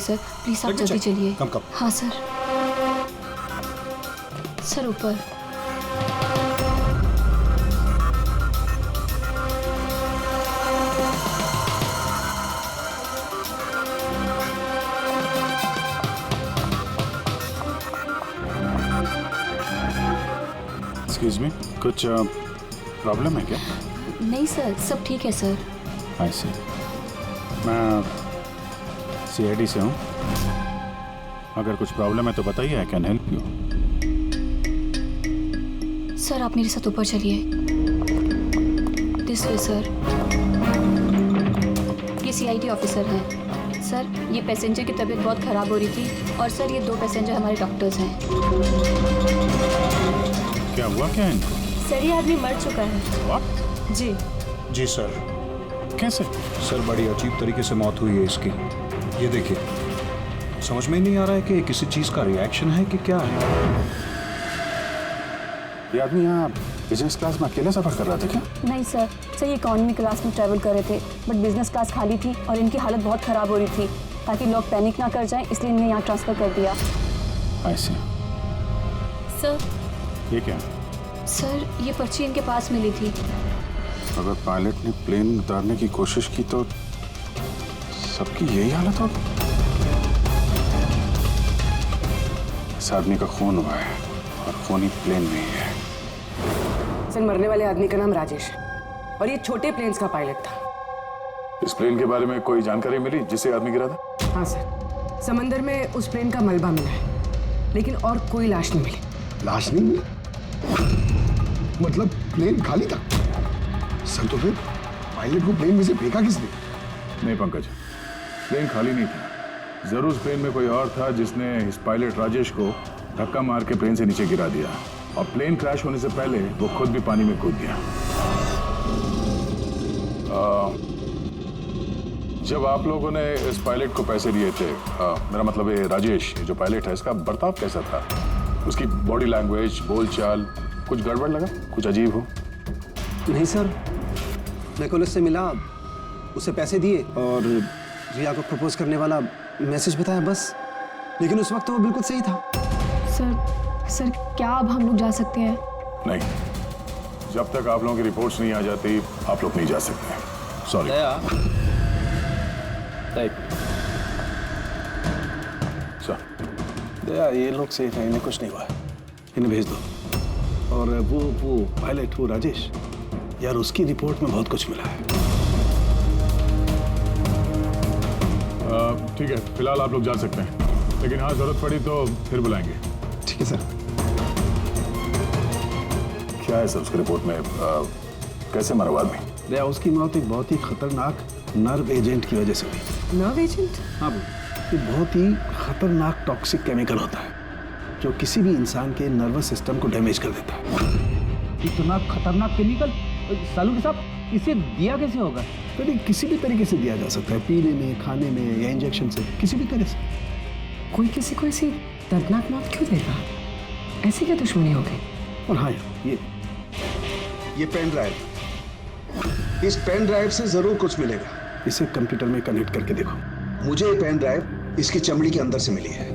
Sir please आप जल्दी चलिए। कम हाँ सर। सर ऊपर। एक्सक्यूज मी, कुछ प्रॉब्लम है क्या? नहीं सर, सब ठीक है सर। आई सी। मैं CID से हूँ। अगर कुछ प्रॉब्लम है तो बताइए, I can help you. Sir आप मेरे साथ ऊपर चलिए। This way sir. ये CID ऑफिसर हैं। सर ये पैसेंजर की तबीयत बहुत ख़राब हो रही थी और सर ये 2 पैसेंजर हमारे डॉक्टर्स हैं। क्या हुआ क्या इनको? सर ये आदमी मर चुका है। What? जी जी सर। कैसे? सर बड़ी अजीब तरीके से मौत हुई है इसकी। ये देखिए, समझ में नहीं आ रहा है कि किसी चीज़ का रिएक्शन है कि क्या है। ये आदमी यहाँ बिजनेस क्लास में अकेले सफर कर रहा था क्या? नहीं सर, ये इकोनॉमी क्लास में ट्रैवल कर रहे थे, बट बिजनेस क्लास खाली थी और इनकी हालत बहुत ख़राब हो रही थी। ताकि लोग पैनिक ना कर जाएं, इसलिए इन्हें यहाँ ट्रांसफ़र कर दिया। आई सी। सर ये क्या? सर ये पर्ची इनके पास मिली थी। अगर पायलट ने प्लेन उतारने की कोशिश की तो सबकी यही हालत होगी। इस आदमी का खून हुआ है और खून ही प्लेन में ही है। सर मरने वाले आदमी का नाम राजेश है और ये छोटे प्लेन्स का पायलट था। इस प्लेन के बारे में कोई जानकारी मिली जिससे आदमी गिरा था? हाँ सर, समंदर में उस प्लेन का मलबा मिला है, लेकिन और कोई लाश नहीं मिली। लाश नहीं मिली? मतलब प्लेन खाली था? सर तो फिर पायलट को प्लेन में से फेंका किसने? नहीं पंकज, प्लेन खाली नहीं था। जरूर प्लेन में कोई और था जिसने इस पायलट राजेश को धक्का मार के प्लेन से नीचे गिरा दिया और प्लेन क्रैश होने से पहले वो खुद भी पानी में कूद गया। जब आप लोगों ने इस पायलट को पैसे दिए थे, मेरा मतलब ये राजेश जो पायलट है, इसका बर्ताव कैसा था? उसकी बॉडी लैंग्वेज, बोलचाल, कुछ गड़बड़ लगा? कुछ अजीब हो? नहीं सर, मैं कल उससे मिला, उसे पैसे दिए और रिया को प्रपोज करने वाला मैसेज बताया बस। लेकिन उस वक्त तो वो बिल्कुल सही था। सर क्या अब हम लोग जा सकते हैं? नहीं, जब तक आप लोगों की रिपोर्ट्स नहीं आ जाती आप लोग नहीं जा सकते। सॉरी। दया ये लोग सही थे, इन्हें कुछ नहीं हुआ है, इन्हें भेज दो। और वो पायलट, वो राजेश यार, उसकी रिपोर्ट में बहुत कुछ मिला है। ठीक है, फिलहाल आप लोग जा सकते हैं, लेकिन हाँ जरूरत पड़ी तो फिर बुलाएंगे। ठीक है सर। क्या है सर उसकी रिपोर्ट में? कैसे मरा हुआ आदमी? दया उसकी मौत एक बहुत ही खतरनाक नर्व एजेंट की वजह से हुई। Nerve agent? हाँ, ये बहुत ही खतरनाक टॉक्सिक केमिकल होता है जो किसी भी इंसान के नर्वस सिस्टम को डैमेज कर देता है। इतना खतरनाक केमिकल सालू साहब, इसे दिया कैसे होगा? तो किसी भी तरीके से दिया जा सकता है, पीने में, खाने में या इंजेक्शन से, किसी भी तरह से। कोई किसी को ऐसी दर्दनाक मौत क्यों देगा? ऐसी क्या दुश्मनी हो गई? और हाँ ये पेन ड्राइव, इस पेन ड्राइव से जरूर कुछ मिलेगा। इसे कंप्यूटर में कनेक्ट करके देखो। मुझे ये पेन ड्राइव इसकी चमड़ी के अंदर से मिली है।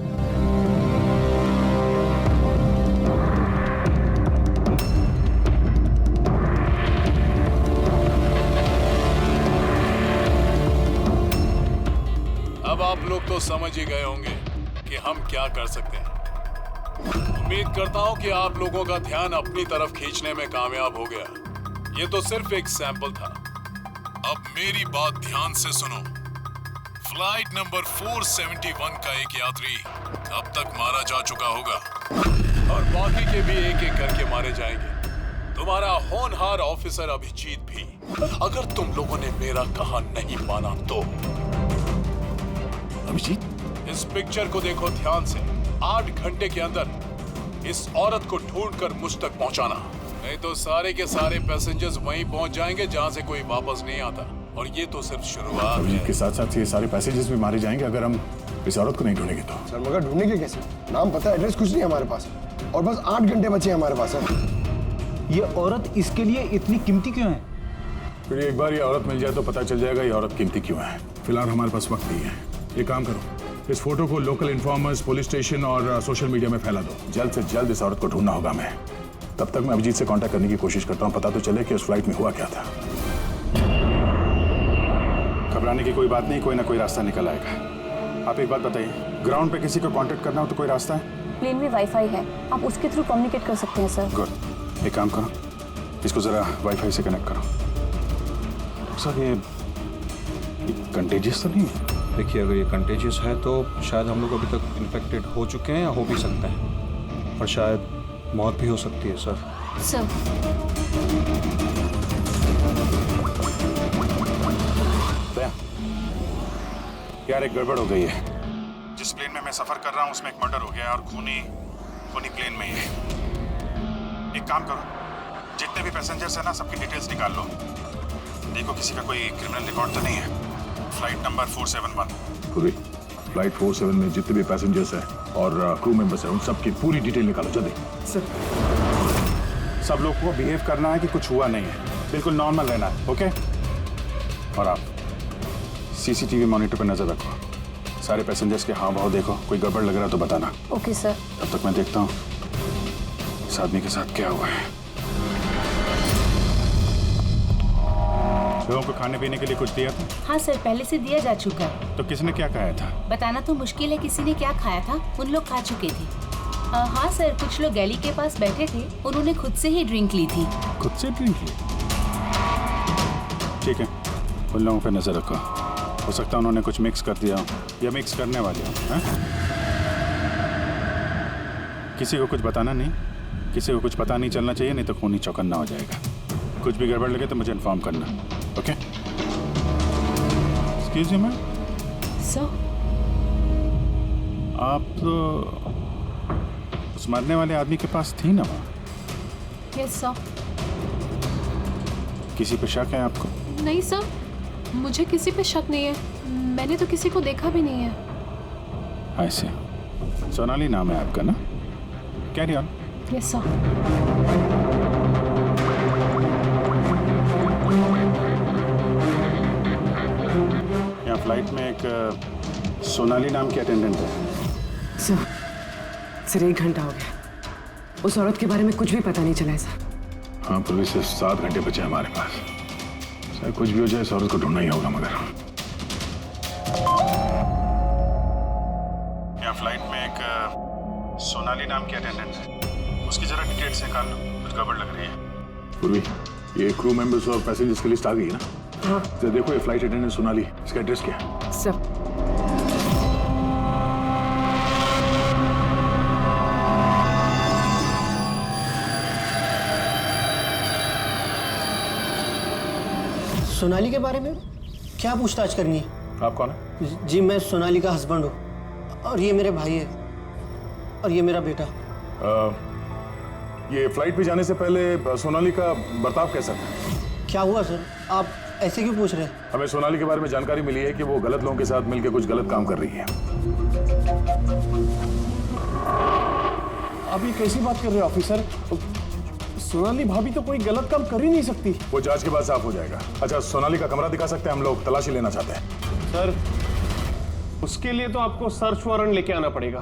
अब आप लोग तो समझ ही गए होंगे कि हम क्या कर सकते हैं। उम्मीद करता हूं कि आप लोगों का ध्यान अपनी तरफ खींचने में कामयाब हो गया। ये तो सिर्फ एक सैंपल था। अब मेरी बात ध्यान से सुनो। फ्लाइट नंबर 471 का एक यात्री अब तक मारा जा चुका होगा और बाकी के भी एक एक करके मारे जाएंगे। तुम्हारा होनहार ऑफिसर अभिजीत भी। अगर तुम लोगों ने मेरा कहा नहीं माना तो। अभिजीत, इस पिक्चर को देखो ध्यान से। 8 घंटे के अंदर इस औरत को ढूंढकर मुझ तक पहुंचाना, नहीं तो सारे के सारे पैसेंजर्स वहीं पहुंच जाएंगे जहां से कोई वापस नहीं आता। और ये तो सिर्फ शुरुआत है। के साथ साथ ये सारे पैसेंजर्स भी मारे जाएंगे अगर हम इस औरत को नहीं ढूंढेंगे तो। सर मगर ढूंढेंगे कैसे? नाम पता, एड्रेस कुछ नहीं हमारे पास और बस 8 घंटे बचे हमारे पास। ये औरत इसके लिए इतनी कीमती क्यों है? फिर एक बार ये औरत मिल जाए तो पता चल जाएगा ये औरत कीमती क्यों है। फिलहाल हमारे पास वक्त नहीं है। ये काम करो, इस फोटो को लोकल इन्फॉर्मर्स, पुलिस स्टेशन और सोशल मीडिया में फैला दो। जल्द से जल्द इस औरत को ढूंढना होगा हमें। तब तक मैं अभिजीत से कांटेक्ट करने की कोशिश करता हूँ, पता तो चले कि उस फ्लाइट में हुआ क्या था। घबराने की कोई बात नहीं, कोई ना कोई रास्ता निकल आएगा। आप एक बात बताइए, ग्राउंड पे किसी को कांटेक्ट करना हो तो कोई रास्ता है? प्लेन में वाईफाई है, आप उसके थ्रू कम्युनिकेट कर सकते हैं सर। गुड, एक काम करो, इसको जरा वाईफाई से कनेक्ट करो। सर ये कंटेजियस तो नहीं है? देखिए, अगर ये कंटेजियस है तो शायद हम लोग अभी तक इन्फेक्टेड हो चुके हैं या हो भी सकते हैं, और शायद मौत भी हो सकती है सर। सर यार एक गड़बड़ हो गई है। जिस प्लेन में मैं सफर कर रहा हूँ उसमें एक मर्डर हो गया और खूनी प्लेन में ही है। एक काम करो, जितने भी पैसेंजर्स हैं ना, सबकी डिटेल्स निकाल लो। देखो किसी का कोई क्रिमिनल रिकॉर्ड तो नहीं है। Flight number 471। पूरी फ्लाइट 47 में जितने भी पैसेंजर्स हैं और क्रू मेंबर्स हैं, उन सबकी पूरी डिटेल निकालो जल्दी। सर सब लोग को बिहेव करना है कि कुछ हुआ नहीं है, बिल्कुल नॉर्मल रहना है, ओके? और आप सीसीटीवी मॉनिटर पर नजर रखो, सारे पैसेंजर्स के हाव भाव देखो, कोई गड़बड़ लग रहा है तो बताना। Okay sir. तब तक मैं देखता हूँ इस आदमी के साथ क्या हुआ है। लोगों को खाने पीने के लिए कुछ दिया था? हाँ सर, पहले से दिया जा चुका है। तो किसने क्या खाया था? बताना तो मुश्किल है किसी ने क्या खाया था, उन लोग खा चुके थे। हाँ सर, कुछ लोग गैली के पास बैठे थे, उन्होंने खुद से ही ड्रिंक ली थी। खुद से ड्रिंक ली? ठीक है, उन लोगों पे नजर रखो, हो सकता है उन्होंने कुछ मिक्स कर दिया हो या मिक्स करने वाले हो। किसी को कुछ बताना नहीं, किसी को कुछ पता नहीं चलना चाहिए, नहीं तो खूनी चौकन्ना हो जाएगा। कुछ भी गड़बड़ लगे तो मुझे इन्फॉर्म करना, okay? Excuse me ma'am. Sir आप तो उस मरने वाले आदमी के पास थी ना वहाँ? Yes sir. किसी पे शक है आपको? नहीं सर, मुझे किसी पे शक नहीं है, मैंने तो किसी को देखा भी नहीं है। ऐसे सोनाली नाम है आपका ना? Carry on. Yes sir. यहाँ फ्लाइट में एक सोनाली नाम की अटेंडेंट है। सर 1 घंटा हो गया, उस औरत के बारे में कुछ भी पता नहीं चला है सर। हाँ, पुलिस से 7 घंटे बचे हमारे पास। सर कुछ भी हो जाए, इस औरत को ढूंढना ही होगा। मगर यहाँ फ्लाइट में एक सोनाली नाम की अटेंडेंट है, उसकी जरा डिटेल्स निकाल लो, कुछ गड़बड़ लग रही है। पूर्वी, ये क्रू मेंबर्स और पैसेंजर्स की लिस्ट आ गई है ना? हाँ तो देखो, ये फ्लाइट अटेंडेंट सोनाली, इसका एड्रेस क्या है? सर। सोनाली के बारे में क्या पूछताछ करनी है? आप कौन है? जी, मैं सोनाली का हस्बैंड हूँ, और ये मेरे भाई है, और ये मेरा बेटा। ये फ्लाइट पे जाने से पहले सोनाली का बर्ताव कैसा था? क्या हुआ सर, आप ऐसे क्यों पूछ रहे हैं? हमें सोनाली के बारे में जानकारी मिली है कि वो गलत लोगों के साथ मिलकर कुछ गलत काम कर रही है। आप ये कैसी बात कर रहे हो ऑफिसर? सोनाली भाभी तो कोई गलत काम कर ही नहीं सकती। वो जांच के बाद साफ हो जाएगा। अच्छा, सोनाली का कमरा दिखा सकते हैं? हम लोग तलाशी लेना चाहते हैं। सर, उसके लिए तो आपको सर्च वारंट लेके आना पड़ेगा।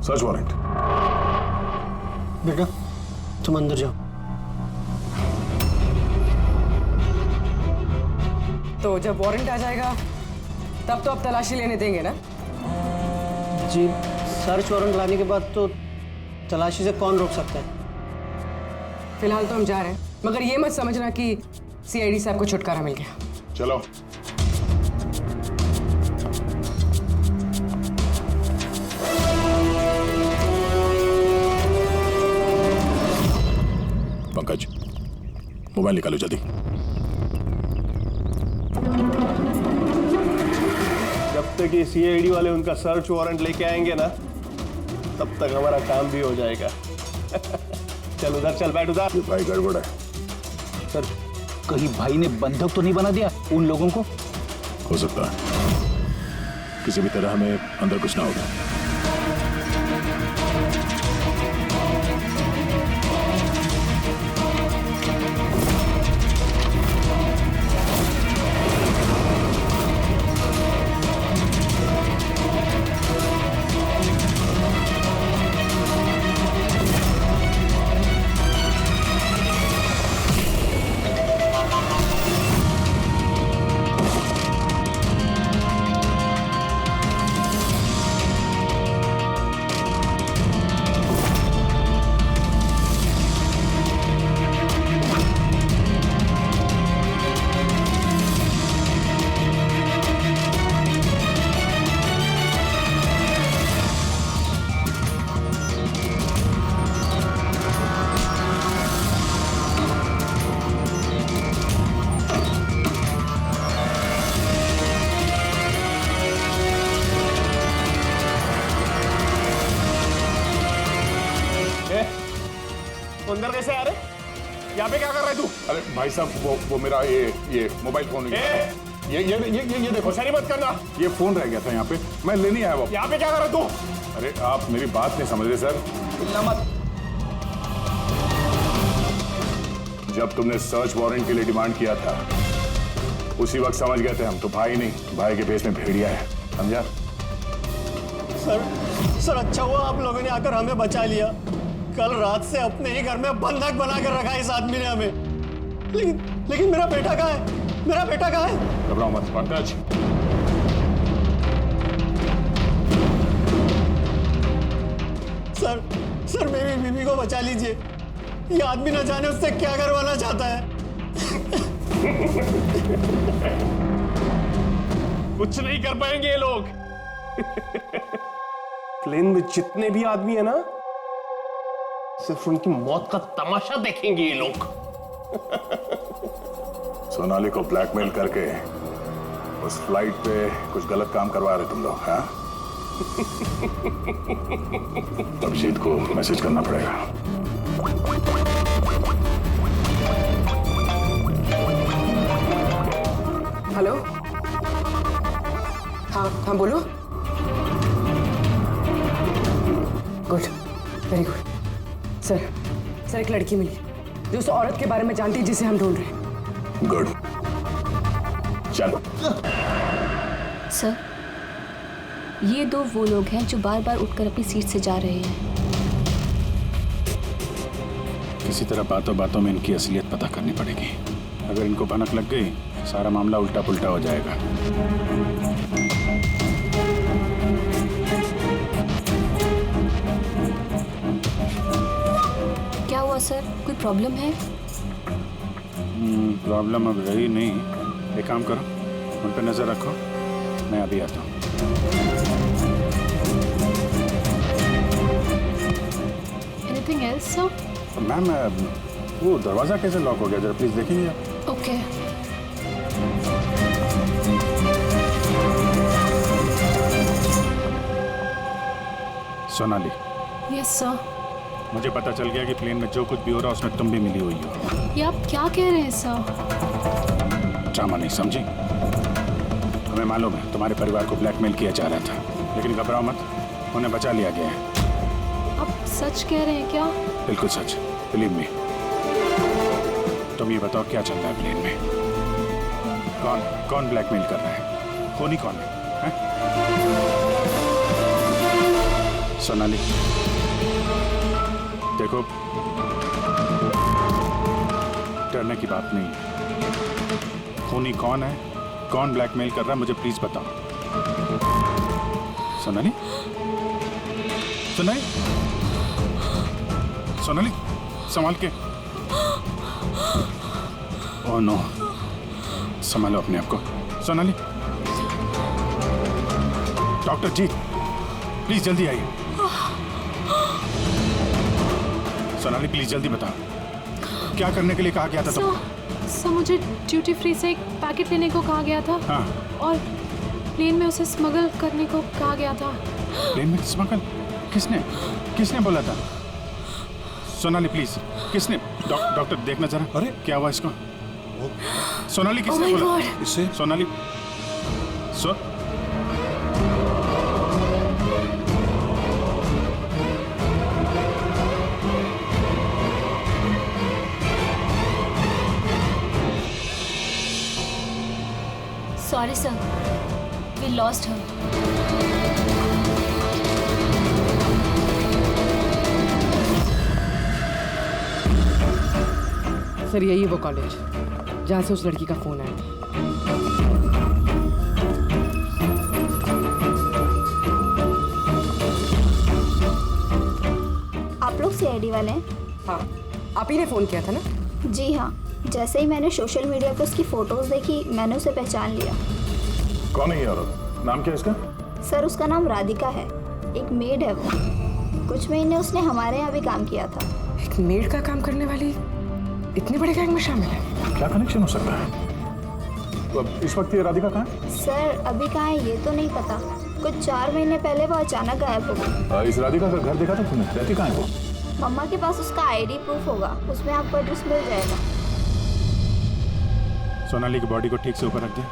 Search warrant? बेटा तुम अंदर जाओ। तो जब वारंट आ जाएगा तब तो आप तलाशी लेने देंगे ना? जी, सर्च वारंट लाने के बाद तो तलाशी से कौन रोक सकता है? फिलहाल तो हम जा रहे हैं, मगर ये मत समझना कि सीआईडी साहब को छुटकारा मिल गया। चलो। पंकज, मोबाइल निकालो जल्दी। जब तक ये सीआईडी वाले उनका सर्च वारंट लेके आएंगे ना, तब तक हमारा काम भी हो जाएगा। चल उधर चल, बैठ उधर। भाई गड़बड़ है। सर, कहीं भाई ने बंधक तो नहीं बना दिया उन लोगों को? हो सकता है, किसी भी तरह हमें अंदर घुसना होगा। तो अंदर कैसे आ रहे? यहाँ पे क्या कर रहा है तू? अरे भाई साहब वो मेरा ये मोबाइल फोन ये देखो। होशियारी मत करना। ये फोन रह गया था यहाँ पे, मैं लेने आया वो। यहाँ पे क्या कर रहा है तू? अरे आप मेरी बात नहीं समझ रहे सर। मत। जब तुमने सर्च वारंट के लिए डिमांड किया था उसी वक्त समझ गए थे हम तो भाई नहीं, भाई के भेष में भेड़िया है, समझा? सर अच्छा हुआ आप लोगों ने आकर हमें बचा लिया। कल रात से अपने ही घर में बंधक बनाकर रखा इस आदमी ने हमें। लेकिन मेरा बेटा कहाँ है? मेरा बेटा कहाँ है? घबराओ मत पंकज। सर मेरी बीवी को बचा लीजिए। ये आदमी न जाने उससे क्या करवाना चाहता है। कुछ नहीं कर पाएंगे ये लोग। प्लेन में जितने भी आदमी है ना, सिर्फ उनकी मौत का तमाशा देखेंगे ये लोग। सोनाली को ब्लैकमेल करके उस फ्लाइट पे कुछ गलत काम करवा रहे तुम लोग, हाँ? अभिजीत को मैसेज करना पड़ेगा। हेलो, हाँ बोलो। Good, very good. सर एक लड़की मिली जो उस औरत के बारे में जानती है जिसे हम ढूंढ रहे हैं। गुड, चलो। सर, ये दो वो लोग हैं जो बार बार उठकर अपनी सीट से जा रहे हैं। किसी तरह बातों बातों में इनकी असलियत पता करनी पड़ेगी। अगर इनको भनक लग गई सारा मामला उल्टा पुल्टा हो जाएगा। क्या हुआ सर, कोई प्रॉब्लम है? प्रॉब्लम अब रही नहीं। एक काम करो, उन पर नजर रखो, मैं अभी आता हूँ। Anything else sir? मैम वो दरवाजा कैसे लॉक हो गया, जरा प्लीज देखेंगे आप? ओके। सोनाली। Yes sir. मुझे पता चल गया कि प्लेन में जो कुछ भी हो रहा है उसमें तुम भी मिली हुई हो। ये आप क्या कह रहे हैं सर? ड्रामा नहीं समझी? हमें मालूम है तुम्हारे परिवार को ब्लैकमेल किया जा रहा था, लेकिन घबराओ मत, उन्हें बचा लिया गया है। आप सच कह रहे हैं क्या? बिल्कुल सच, बिलीव मी। तुम ये बताओ क्या चल रहा है प्लेन में? कौन ब्लैकमेल कर रहा है? खूनी कौन है? सोनाली देखो, डरने की बात नहीं है। खूनी कौन है, कौन ब्लैकमेल कर रहा है, मुझे प्लीज बताओ। सोनाली, सोनाली, सोनाली, संभाल के। ओह नो, संभालो अपने आप को। सोनाली, डॉक्टर जीत, प्लीज जल्दी आइए। सोनाली प्लीज जल्दी बताओ, क्या करने के लिए कहा गया था तुमको? सर मुझे ड्यूटी फ्री से एक पैकेट लेने को कहा गया था। हाँ। और प्लेन में उसे स्मगल करने को कहा गया था। प्लेन में स्मगल? किसने बोला था? सोनाली प्लीज, किसने? डॉक्टर देखना जरा। अरे क्या हुआ इसको? सोनाली किसने बोला? इससे Sonali Sorry sir, we lost her. Sir यही है वो कॉलेज जहाँ से उस लड़की का फोन आया। आप लोग सीआईडी वाले हैं? हाँ, आप ही ने फोन किया था ना? जी हाँ, जैसे ही मैंने सोशल मीडिया पर उसकी फोटोज देखी मैंने उसे पहचान लिया। कौन है ये औरत? नाम क्या है इसका? सर उसका नाम राधिका है, एक मेड है वो। कुछ महीने उसने हमारे यहाँ भी काम किया था। एक मेड का काम करने वाली इतने बड़े गैंग में शामिल है? क्या कनेक्शन हो सकता है? तो अब इस वक्त ये राधिका कहाँ है? सर अभी कहाँ है ये तो नहीं पता, कुछ 4 महीने पहले वो अचानक गायब हो गई। इस राधिका का घर देखा था तुमने? रहती कहाँ है वो? मम्मा के पास उसका आईडी प्रूफ होगा, उसमें आपको एड्रेस मिल जाएगा। सोनाली की बॉडी को ठीक से ऊपर रख दे।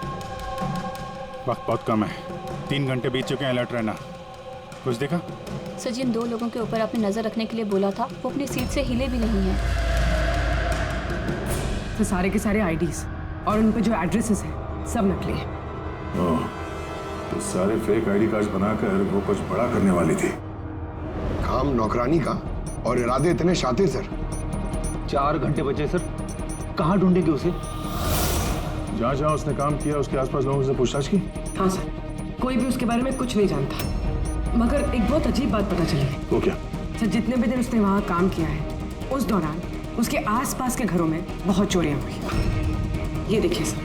वक्त बहुत कम है, 3 घंटे बीत चुके हैं, अलर्ट रहना। कुछ देखा? सर जिन 2 लोगों के ऊपर आपने नजर रखने के लिए बोला था वो अपनी सीट से हिले भी नहीं है। तो सारे के सारे आईडीज और उन पे जो एड्रेसेस हैं सब नकली हैं। ओह, तो सारे फेक आईडी कार्ड बनाकर वो कुछ बड़ा करने वाली थी। काम नौकरानी का और इरादे इतने शातिर सर। 4 घंटे बचे सर, कहाँ ढूंढेंगे उसे? जहाँ जहाँ उसने काम किया उसके आसपास लोगों से पूछताछ की? हाँ सर, कोई भी उसके बारे में कुछ नहीं जानता, मगर एक बहुत अजीब बात पता चली है। वो क्या? सर जितने भी दिन उसने वहाँ काम किया है, उस दौरान उसके आसपास के घरों में बहुत चोरियां हुई। ये देखिए सर,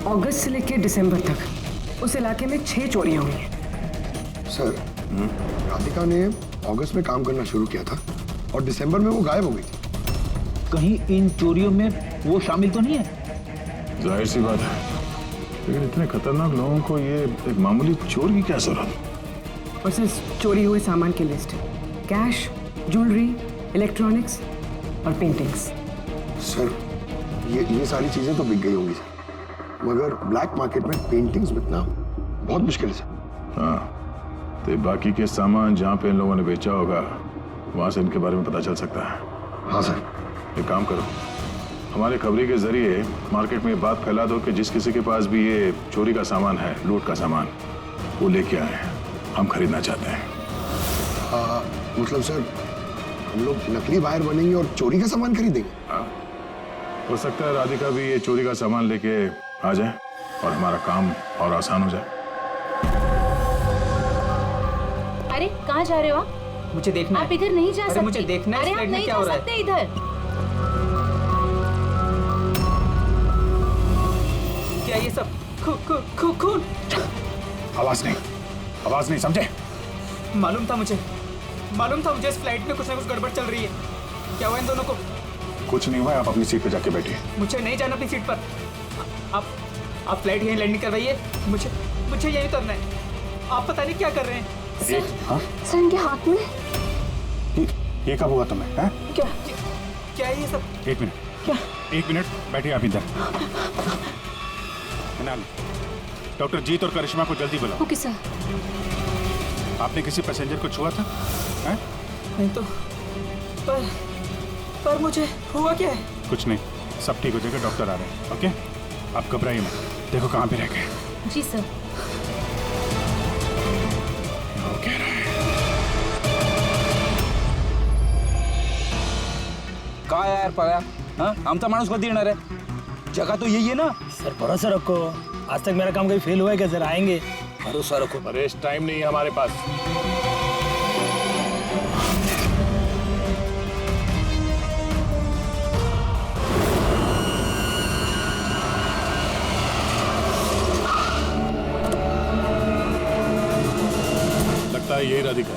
अगस्त से लेकर दिसंबर तक उस इलाके में 6 चोरियां हुई हैं। सर, राधिका ने अगस्त में काम करना शुरू किया था और दिसंबर में वो गायब हो गई थी। कहीं इन चोरियों में वो शामिल तो नहीं है? जाहिर सी बात है, लेकिन इतने खतरनाक लोगों को ये एक मामूली चोर की क्या जरूरत? और सर चोरी हुए सामान की लिस्ट, कैश, ज्वेलरी, इलेक्ट्रॉनिक्स और पेंटिंग्स। सर ये सारी चीजें तो बिक गई होंगी सर, मगर ब्लैक मार्केट में पेंटिंग्स बिकना बहुत मुश्किल है सर। हाँ, तो बाकी के सामान जहाँ पे इन लोगों ने बेचा होगा वहाँ से इनके बारे में पता चल सकता है। हाँ सर। एक काम करो, हमारे खबरी के जरिए मार्केट में बात फैला दो कि जिस किसी के पास भी ये चोरी का सामान है, लूट का सामान, वो लेके आए हैं, हम खरीदना चाहते हैं। मतलब सर हम लोग नकली बायर बनेंगे और चोरी का सामान खरीदेंगे? हाँ, हो सकता है राधिका भी ये चोरी का सामान लेके आ जाए और हमारा काम और आसान हो जाए। अरे कहाँ जा रहे हो आप? मुझे देखना आप इधर नहीं जा सकते। मुझे देखना है अरे आप नहीं जा सकते इधर। क्या ये सब खून? आवाज नहीं, समझे? मालूम था मुझे इस फ्लाइट में कुछ ना कुछ गड़बड़ चल रही है। क्या हुआ इन दोनों को? कुछ नहीं हुआ, आप अपनी सीट पे जाके बैठिए। मुझे नहीं जाना अपनी सीट पर। आप फ्लाइट यहीं लैंडिंग करवाइए, मुझे यहीं उतरना है। आप पता नहीं क्या कर रहे हैं। सर इनके हाथ में ये कब हुआ तुम्हें? हैं? क्या है ये सब? एक मिनट बैठिए आप इधर। डॉक्टर जीत और करिश्मा को जल्दी बुलाओ। Okay sir. आपने किसी पैसेंजर को छुआ था? हैं? नहीं तो पर मुझे हुआ क्या है? कुछ नहीं, सब ठीक हो जाएगा, डॉक्टर आ रहे हैं। ओके, आप घबराइए मत। देखो कहाँ पे रह गए। जी सर। कह रहा है का यार पाया? हाँ, आमचा माणूस कधी येणार आहे? जगह तो यही है ना। सर भरोसा रखो, आज तक मेरा काम कहीं फेल हुआ है क्या? जरा आएंगे। भरोसा रखो। अरे इस टाइम नहीं है हमारे पास। लगता है यही राधिका।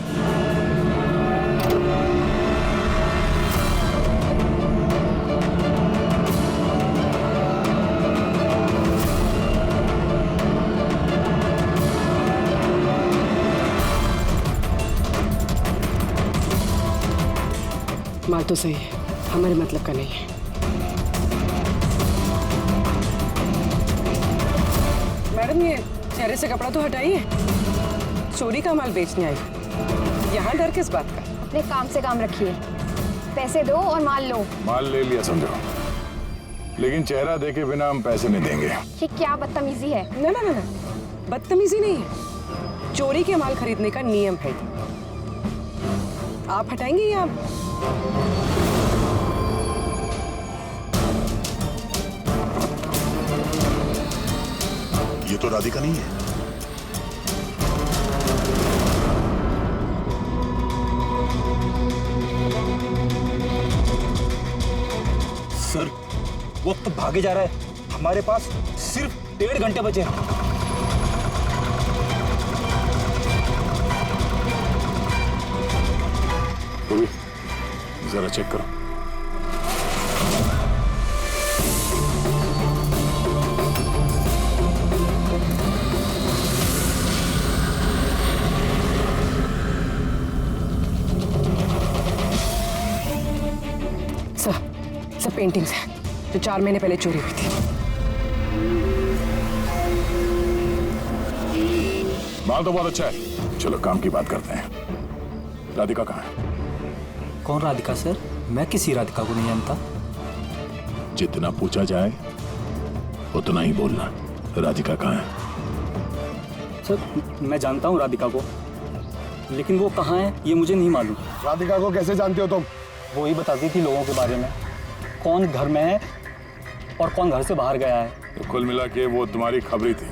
माल तो सही है, हमारे मतलब का नहीं है। मैडम ये चेहरे से कपड़ा तो हटाइए, चोरी का माल बेचने आई, यहाँ डर किस बात का? अपने काम से काम रखिए, पैसे दो और माल लो। माल ले लिया समझो, लेकिन चेहरा देखे बिना हम पैसे नहीं देंगे। ये क्या बदतमीजी है? ना ना ना, बदतमीजी नहीं है, चोरी के माल खरीदने का नियम है। आप हटाएंगे या ये तो राधिका नहीं है। सर वक्त भागे जा रहा है, हमारे पास सिर्फ 1.5 घंटे बचे हैं। जरा चेक करो। पेंटिंग्स हैं जो 4 महीने पहले चोरी हुई थी। माल तो बहुत अच्छा है, चलो काम की बात करते हैं। राधिका कहाँ है? कौन राधिका सर? मैं किसी राधिका को नहीं जानता। जितना पूछा जाए उतना ही बोलना। राधिका कहाँ है? सर मैं जानता हूँ राधिका को, लेकिन वो कहाँ है ये मुझे नहीं मालूम। राधिका को कैसे जानते हो तुम? वो ही बताती थी लोगों के बारे में, कौन घर में है और कौन घर से बाहर गया है। तो कुल मिला के वो तुम्हारी खबरी थी?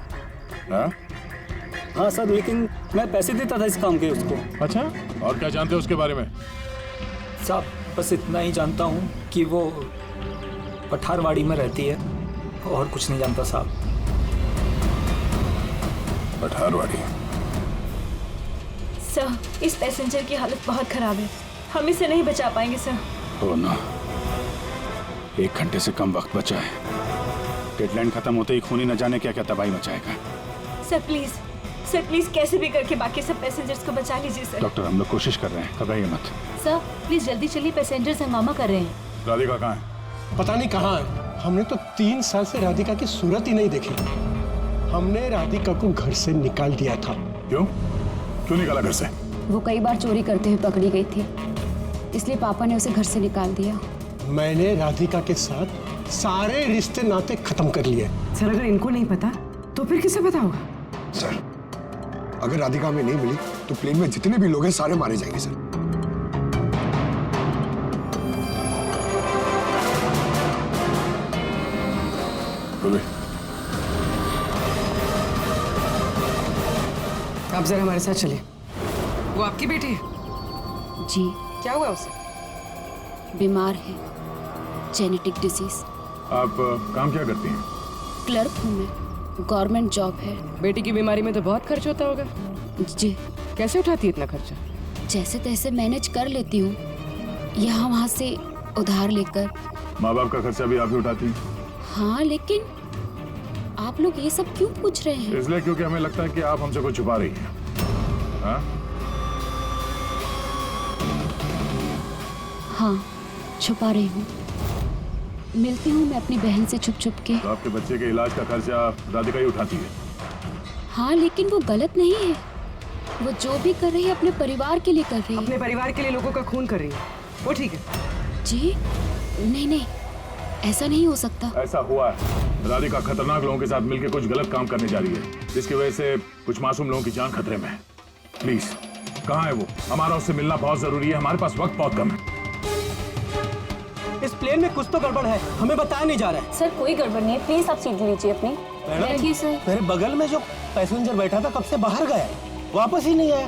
हाँ सर, लेकिन मैं पैसे देता था इस काम के उसको। अच्छा, और क्या जानते हो उसके बारे में? साहब बस इतना ही जानता हूँ कि वो पठारवाड़ी में रहती है, और कुछ नहीं जानता साहब। पठारवाड़ी? सर, इस पैसेंजर की हालत बहुत खराब है, हम इसे नहीं बचा पाएंगे सर। हो ना, 1 घंटे से कम वक्त बचा है। डेडलाइन खत्म होते ही खूनी न जाने क्या क्या तबाही मचाएगा। सर प्लीज कैसे भी करके बाकी सब पैसेंजर्स को बचा लीजिए सर। डॉक्टर, हम लोग कोशिश कर रहे हैं, घबराइए मत। सर प्लीज जल्दी चलिए, पैसेंजर्स हंगामा कर रहे हैं। राधिका कहाँ है? पता नहीं कहाँ है। हमने तो 3 साल से राधिका की सूरत ही नहीं देखी। हमने राधिका को घर से निकाल दिया था। क्यों निकाला घर से? वो कई बार चोरी करते हुए पकड़ी गई थी, इसलिए पापा ने उसे घर से निकाल दिया। मैंने राधिका के साथ सारे रिश्ते नाते खत्म कर लिए। सर अगर इनको नहीं पता तो फिर किसे पता होगा? सर, अगर राधिका हमें नहीं मिली तो प्लेन में जितने भी लोग हैं सारे मारे जाएंगे सर। आप जरा हमारे साथ चलिए। वो आपकी बेटी है? जी। क्या हुआ उसे? बीमार है, जेनेटिक डिजीज। आप काम क्या करती हैं? क्लर्क हूँ मैं, गवर्नमेंट जॉब है। बेटी की बीमारी में तो बहुत खर्च होता होगा। जी। कैसे उठाती है इतना खर्चा? जैसे तैसे मैनेज कर लेती हूँ, यहाँ वहाँ से उधार लेकर। माँ बाप का खर्चा भी आप ही उठाती हैं? हाँ, लेकिन आप लोग ये सब क्यों पूछ रहे हैं? इसलिए क्योंकि हमें लगता है कि आप हमसे कुछ छुपा रही हैं। हाँ, छुपा रही हूँ। मिलती हूँ मैं अपनी बहन से छुप छुप के। तो आपके बच्चे के इलाज का खर्चा राधिका ही उठाती है? हाँ, लेकिन वो गलत नहीं है। वो जो भी कर रही है अपने परिवार के लिए कर रही है। अपने परिवार के लिए लोगों का खून कर रही है, वो ठीक है? जी नहीं, ऐसा नहीं हो सकता। ऐसा हुआ है। राधिका खतरनाक लोगों के साथ मिलकर कुछ गलत काम करने जा रही है, जिसकी वजह से कुछ मासूम लोगों की जान खतरे में है। प्लीज, कहाँ है वो? हमारा उससे मिलना बहुत जरूरी है, हमारे पास वक्त बहुत कम है। इस प्लेन में कुछ तो गड़बड़ है, हमें बताया नहीं जा रहा है। सर कोई गड़बड़ नहीं है, प्लीज आप सीट लीजिए अपनी। बैठिए सर। मेरे बगल में जो पैसेंजर बैठा था कब से बाहर गया, वापस ही नहीं आया।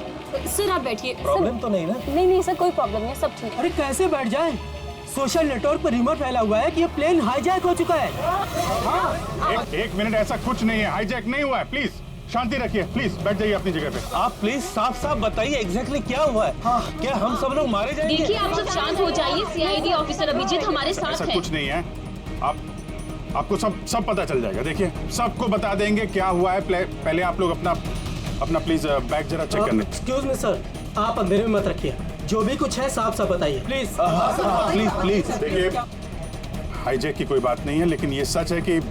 सर आप बैठिए। प्रॉब्लम तो नहीं ना? नहीं सर, कोई प्रॉब्लम नहीं, सब ठीक है। अरे कैसे बैठ जाए? सोशल नेटवर्क पर रिमोट फैला हुआ है कि ये प्लेन हाईजैक हो चुका है। एक मिनट, ऐसा कुछ नहीं है, हाईजैक नहीं हुआ है। प्लीज शांति रखिए, प्लीज बैठ जाइए अपनी जगह पे। आप प्लीज साफ बताइए एग्जैक्टली क्या हुआ है। क्या हम सब लोग मारे जाएंगे? देखिए आप सब शांत हो जाइए, सीआईडी ऑफिसर अभिजीत हमारे साथ ऐसा है। कुछ नहीं है, आपको सब पता चल जाएगा। देखिए, सबको बता देंगे क्या हुआ है। पहले आप लोग अपना प्लीज बैग जरा चेक करने। एक्सक्यूज मी सर, आप अंधेरे में मत रखिए, जो भी कुछ है साफ बताइए प्लीज। प्लीज देखिए, हाईजैक की कोई बात नहीं है, लेकिन ये सच है कि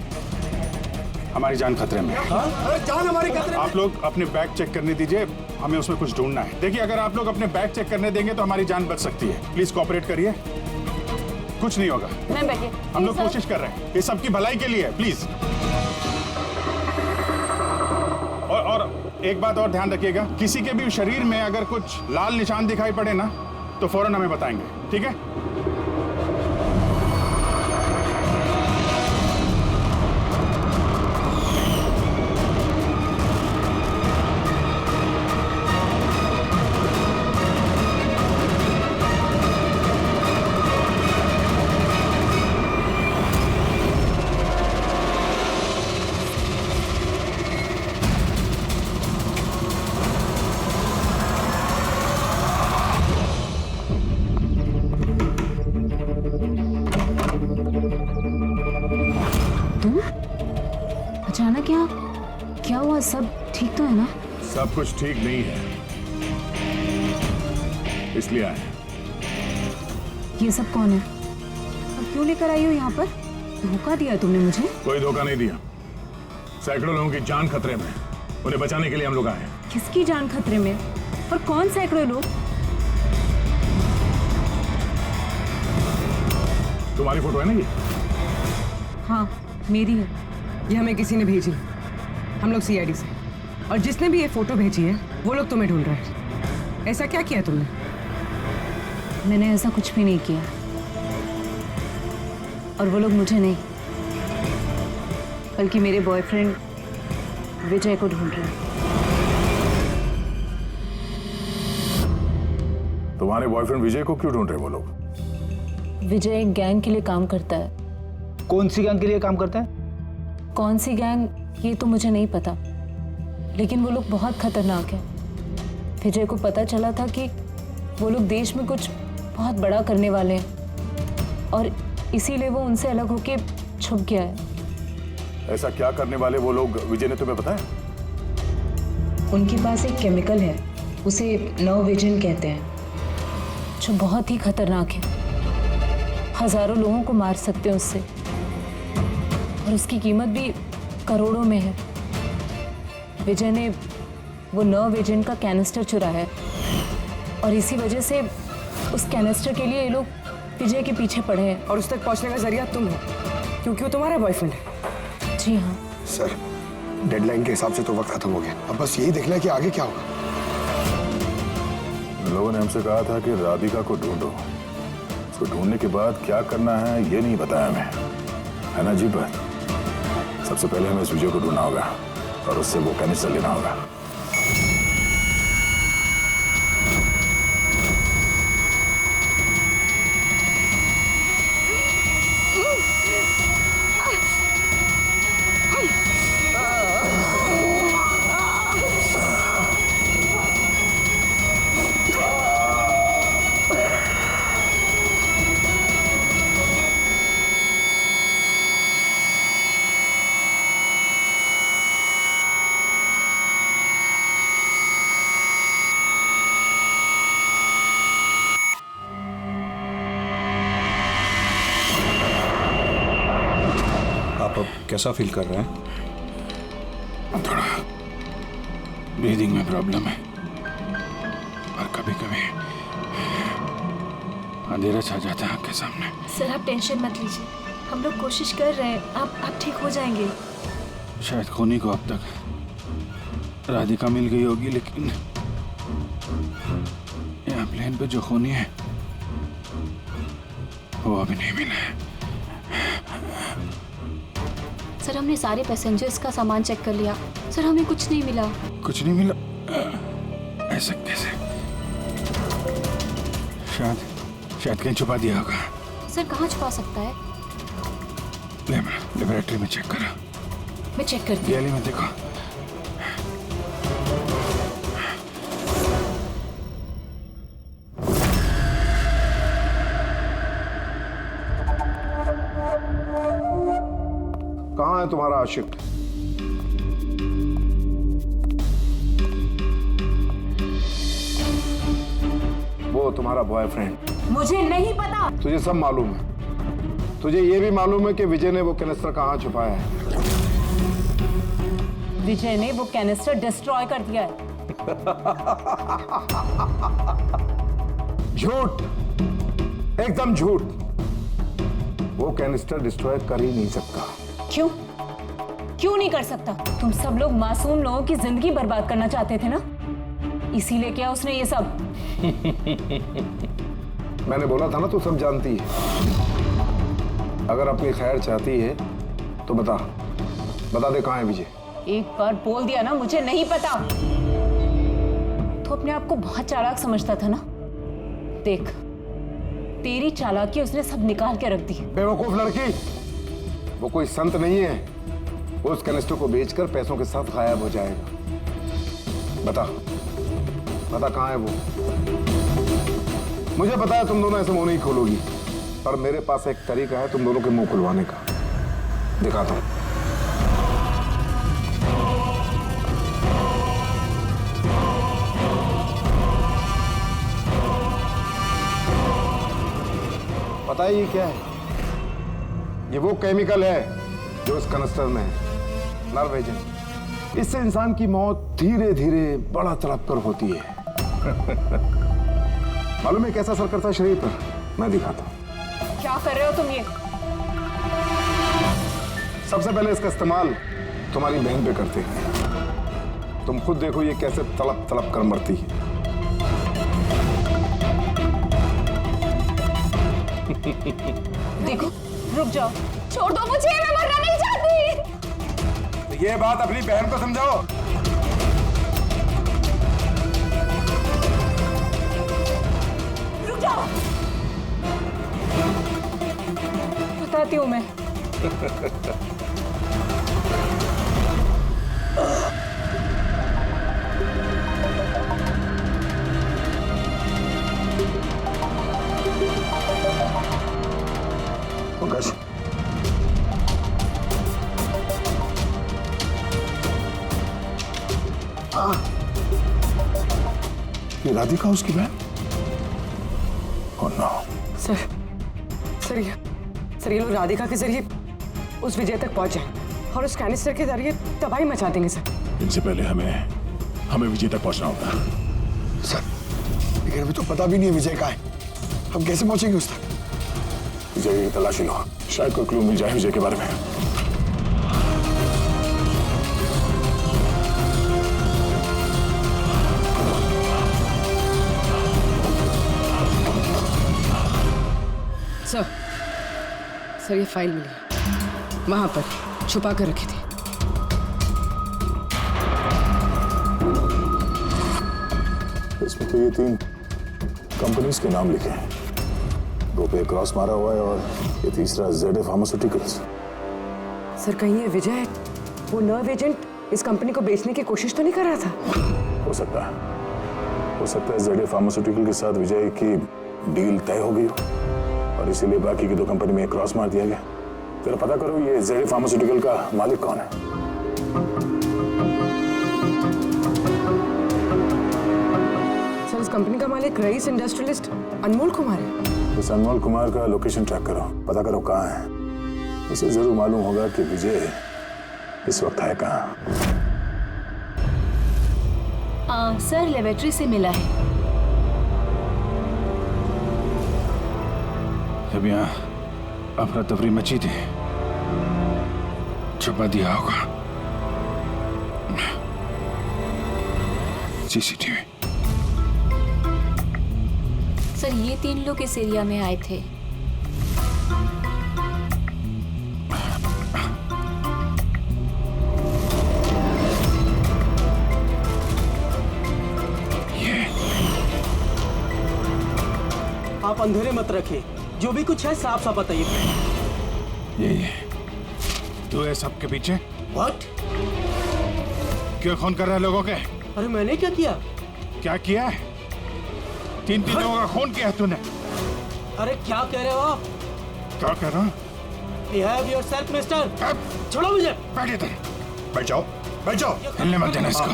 हमारी जान खतरे में है। जान हमारी खतरे में। आप लोग अपने बैग चेक करने दीजिए, हमें उसमें कुछ ढूंढना है। देखिए, अगर आप लोग अपने बैग चेक करने देंगे तो हमारी जान बच सकती है। प्लीज कोऑपरेट करिए, कुछ नहीं होगा। मैं बैठिए, हम लोग कोशिश कर रहे हैं, ये सबकी भलाई के लिए है। प्लीज। और एक बात और ध्यान रखिएगा, किसी के भी शरीर में अगर कुछ लाल निशान दिखाई पड़े ना तो फौरन हमें बताएंगे, ठीक है? अचानक क्या हुआ? सब ठीक तो है ना? सब कुछ ठीक नहीं है, इसलिए आए। ये सब कौन है? क्यों लेकर आई हो यहाँ पर? धोखा दिया तुमने मुझे। कोई धोखा नहीं दिया। सैकड़ों लोगों की जान खतरे में, उन्हें बचाने के लिए हम लोग आए हैं। किसकी जान खतरे में? और कौन सैकड़ों लोग? तुम्हारी फोटो है ना ये? हाँ मेरी है। ये हमें किसी ने भेजी, हम लोग सीआईडी से, और जिसने भी ये फोटो भेजी है वो लोग तुम्हें ढूंढ रहे हैं। ऐसा क्या किया तुमने? मैंने ऐसा कुछ भी नहीं किया, और वो लोग मुझे नहीं बल्कि मेरे बॉयफ्रेंड विजय को ढूंढ रहे हैं। तुम्हारे बॉयफ्रेंड विजय को क्यों ढूंढ रहे वो लोग? विजय एक गैंग के लिए काम करता है। कौन सी गैंग के लिए काम करता है? कौन सी गैंग ये तो मुझे नहीं पता, लेकिन वो लोग बहुत खतरनाक हैं। विजय को पता चला था कि वो लोग देश में कुछ बहुत बड़ा करने वाले हैं, और इसीलिए वो उनसे अलग होके छुप गया है। ऐसा क्या करने वाले वो लोग विजय ने तुम्हें बताया? उनके पास एक केमिकल है, उसे नव विजन कहते हैं, जो बहुत ही खतरनाक है। हजारों लोगों को मार सकते हैं उससे, और उसकी कीमत भी करोड़ों में है। विजय ने वो नव विजन का कैनिस्टर चुराया है, और इसी वजह से उस कैनिस्टर के लिए ये लोग विजय के पीछे पड़े हैं। और उस तक पहुंचने का जरिया तुम हो, क्योंकि वो तुम्हारा बॉयफ्रेंड है। जी हाँ सर, डेडलाइन के हिसाब से तो वक्त खत्म हो गया। अब बस यही देखना है कि आगे क्या होगा। लोगों ने हमसे कहा था कि राधिका को ढूंढो। उसको ढूंढने के बाद क्या करना है ये नहीं बताया हमें, है ना जी? पर सबसे पहले हमें इस विजय को ढूंढना होगा और उससे वो कैनिस्टर लेना होगा। आप अब कैसा फील कर रहे हैं? थोड़ा ब्रीदिंग में प्रॉब्लम है, और कभी कभी अंधेरा छा जाता है आँख के सामने। सर आप टेंशन मत लीजिए, हम लोग कोशिश कर रहे हैं, आप ठीक हो जाएंगे। शायद खूनी को अब तक राधिका मिल गई होगी, लेकिन यहाँ प्लेन पे जो खूनी है वो अभी नहीं मिला है। सर हमने सारे पैसेंजर्स का सामान चेक कर लिया, सर हमें कुछ नहीं मिला। कुछ नहीं मिला? ऐसा कैसे? शायद कहीं छुपा दिया होगा। सर कहाँ छुपा सकता है? लेबोरेटरी में चेक करो। मैं चेक करती हूँ। गैली में देखो। कहाँ है तुम्हारा आशिक? वो तुम्हारा बॉयफ्रेंड। मुझे नहीं पता। तुझे सब मालूम है। तुझे ये भी मालूम है कि विजय ने वो कैनिस्टर कहाँ छुपाया है। विजय ने वो कैनिस्टर डिस्ट्रॉय कर दिया है। झूठ, एकदम झूठ। वो कैनिस्टर डिस्ट्रॉय कर ही नहीं सकता। क्यों? क्यों नहीं कर सकता? तुम सब लोग मासूम लोगों की जिंदगी बर्बाद करना चाहते थे ना, इसीलिए क्या उसने ये सब? मैंने बोला था ना, तू सब जानती है। अगर अपनी खैर चाहती है तो बता दे कहाँ है विजय। एक बार बोल दिया ना मुझे नहीं पता, तो अपने आप को बहुत चालाक समझता था ना। देख, तेरी चालाकी उसने सब निकाल के रख दी। बेवकूफ लड़की, वो कोई संत नहीं है। वो उस कैनिस्टर को बेचकर पैसों के साथ गायब हो जाएगा। बता कहाँ है वो? मुझे पता है तुम दोनों ऐसे मुंह नहीं खोलोगी, पर मेरे पास एक तरीका है तुम दोनों के मुंह खुलवाने का। दिखाता हूं। पता है ये क्या है? ये वो केमिकल है जो उस कनस्टर में है, नर्व एजेंट। इससे इंसान की मौत धीरे धीरे बड़ा तड़प कर होती है। मालूम है कैसा असर करता है शरीर पर? मैं दिखाता हूं। क्या कर रहे हो तुम ये? सबसे पहले इसका इस्तेमाल तुम्हारी बहन पे करते हैं। तुम खुद देखो ये कैसे तड़प तड़प कर मरती है। देखो, रुक जाओ। छोड़ दो मुझे, मैं मरना नहीं चाहती। तो ये बात अपनी बहन को समझाओ। रुक जाओ। बताती हूँ मैं। पंकज, ये राधिका उसकी बहन? Oh no. सर ये लोग राधिका के जरिए उस विजय तक पहुंच जाए और उस कैनिस्टर के जरिए तबाही मचा देंगे सर। इनसे पहले हमें विजय तक पहुंचना होगा। सर, लेकिन अभी तो पता भी नहीं है विजय कहाँ है। हम कैसे पहुंचेंगे उस तक? विजय की तलाशी लो, शायद कोई क्लू मिल जाए विजय के बारे में। सर ये फाइल मिली, वहां पर छुपा कर रखी थी। इसमें तो ये 3 कंपनीज के नाम लिखे हैं। 2 पे क्रॉस मारा हुआ है और ये तीसरा ZA फार्मास्यूटिकल्स। सर कहीं ये विजय वो नर्व एजेंट इस कंपनी को बेचने की कोशिश तो नहीं कर रहा था? हो सकता है ZA फार्मास्यूटिकल के साथ विजय की डील तय हो गई हो और इसीलिए बाकी की 2 कंपनी में क्रॉस मार दिया गया। जरा पता करो ये ZA फार्मास्यूटिकल का मालिक कौन है। सर इस कंपनी का मालिक रईस इंडस्ट्रियलिस्ट अनमोल कुमार है। इस अनमोल कुमार का लोकेशन ट्रैक करो, पता करो कहाँ है। इसे जरूर मालूम होगा कि विजय इस वक्त है कहाँ। सर लेबोरेटरी से मिला है। जब यहाँ अफरा तफरी मची थी, छुपा दिया होगा। CCTV। सर ये 3 लोग इस एरिया में आए थे। आप अंधेरे मत रखिए, जो भी कुछ है साफ साफ बताइए। ये तू है सबके पीछे? What? क्यों खून कर रहा है लोगों के? अरे मैंने क्या किया? क्या किया है? 3 लोगों का खून किया है तूने। अरे क्या कह रहे हो आप? क्या कह रहा हूँ? Behave yourself, mister. छोड़ो मुझे। बैठ इधर। बैठ जाओ, बैठ जाओ। हिलने मत देना इसको।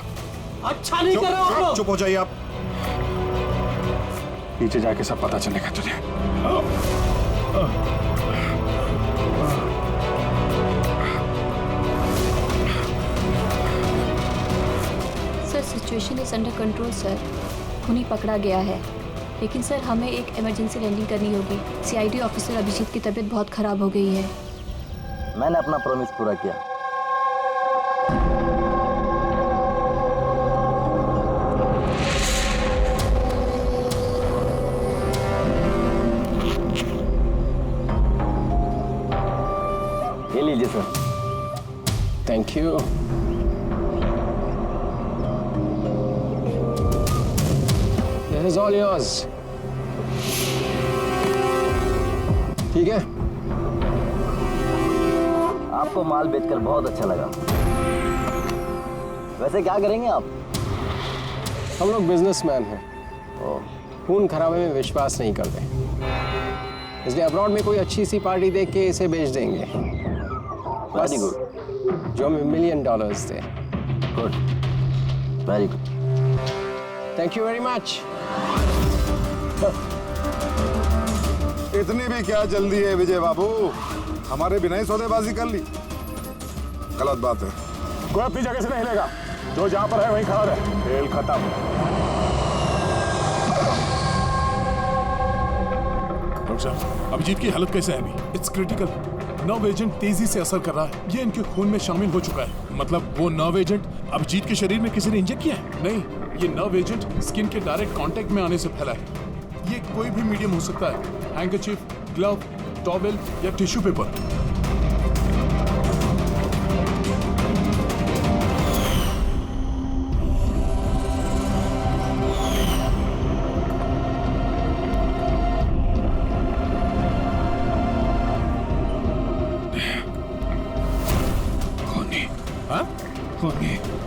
अच्छा नहीं कर रहे हो आप लोग। चुप हो जाइए आप। पीछे जाके सब पता चलेगा तुझे। Sir situation is under control sir. खूनी पकड़ा गया है, लेकिन सर हमें एक इमरजेंसी लैंडिंग करनी होगी। CID ऑफिसर अभिजीत की तबीयत बहुत खराब हो गई है। मैंने अपना प्रॉमिस पूरा किया। ये लीजिए sir. Thank you. This is all yours. ठीक है? आपको माल बेचकर बहुत अच्छा लगा। वैसे क्या करेंगे आप? हम लोग बिजनेसमैन हैं तो खून खराबे में विश्वास नहीं करते, इसलिए अब्रॉड में कोई अच्छी सी पार्टी देख के इसे बेच देंगे। Very good. जो हमें $1 million they. Good, very good. Thank you very much. इतनी भी क्या जल्दी है विजय बाबू? हमारे बिना ही सौदेबाजी कर ली। गलत बात है। कोई अपनी जगह से नहीं हिलेगा, जो जहां पर है वहीं खड़ा रहे। खेल खत्म। डॉक्टर साहब, अभिजीत की हालत कैसे है अभी? It's critical. नर्व एजेंट तेजी से असर कर रहा है। ये इनके खून में शामिल हो चुका है। मतलब वो नर्व एजेंट अभिजीत के शरीर में किसी ने इंजेक्ट किया है? नहीं, ये नर्व एजेंट स्किन के डायरेक्ट कांटेक्ट में आने से फैला है। ये कोई भी मीडियम हो सकता है, हैंकरचीफ, ग्लव, टॉवेल या टिश्यू पेपर।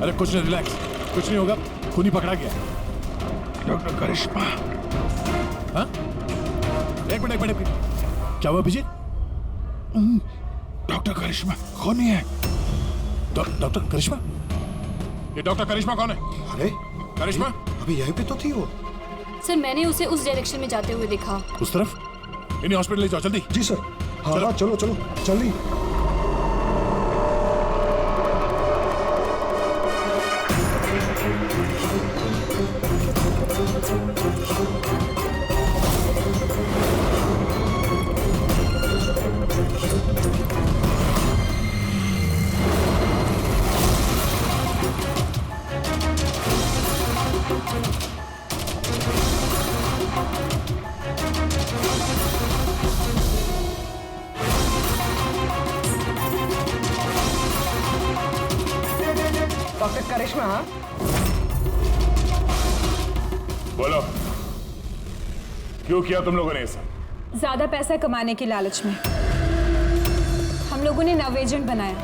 अरे कुछ नहीं, रिलैक्स, कुछ नहीं होगा। खूनी पकड़ा गया। डॉक्टर करिश्मा। हाँ? एक मिनट। क्या हुआ अभिजीत? डॉक्टर करिश्मा खूनी है। डॉक्टर करिश्मा? ये डॉक्टर करिश्मा कौन है? अरे करिश्मा अभी यहीं पे तो थी वो। सर मैंने उसे उस डायरेक्शन में जाते हुए देखा। उस तरफ? इन्हें हॉस्पिटल ले जाओ जल्दी। जी सर। हाँ, चलो जल्दी। डॉक्टर करिश्मा। बोलो, क्यों किया तुम लोगों ने ऐसा? ज्यादा पैसा कमाने की लालच में हम लोगों ने नव एजेंट बनाया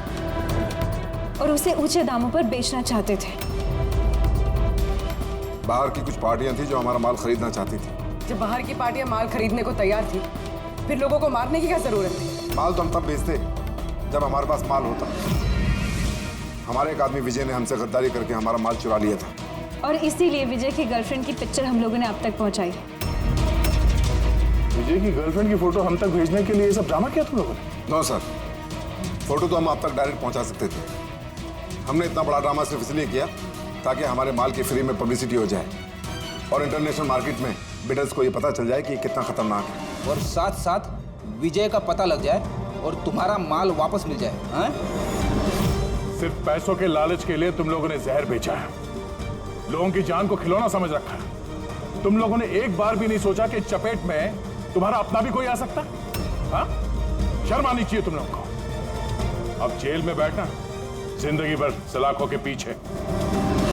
और उसे ऊंचे दामों पर बेचना चाहते थे। बाहर की कुछ पार्टियां थी जो हमारा माल खरीदना चाहती थी। जब बाहर की पार्टियां माल खरीदने को तैयार थी, फिर लोगों को मारने की क्या जरूरत थी? माल तो हम तब बेचते जब हमारे पास माल होता। हमारे एक आदमी विजय ने हमसे गद्दारी करके हमारा माल चुरा लिया था। और इसीलिए विजय की गर्लफ्रेंड की पिक्चर हम लोगों ने अब तक पहुंचाई। विजय की गर्लफ्रेंड की फोटो हम तक भेजने के लिए सब ड्रामा किया तुम लोगों ने? नो सर, फोटो तो हम आप तक डायरेक्ट पहुंचा सकते थे। हमने इतना बड़ा ड्रामा सिर्फ इसलिए किया ताकि हमारे माल की फ्री में पब्लिसिटी हो जाए और इंटरनेशनल मार्केट में बिडर्स को ये पता चल जाए कि ये कितना खतरनाक है। और साथ साथ विजय का पता लग जाए और तुम्हारा माल वापस मिल जाए। हाँ? सिर्फ पैसों के लालच के लिए तुम लोगों ने जहर बेचा है। लोगों की जान को खिलौना समझ रखा है। तुम लोगों ने एक बार भी नहीं सोचा कि चपेट में तुम्हारा अपना भी कोई आ सकता है। हाँ? शर्म आनी चाहिए तुम लोगों को। अब जेल में बैठना, जिंदगी भर सलाखों के पीछे।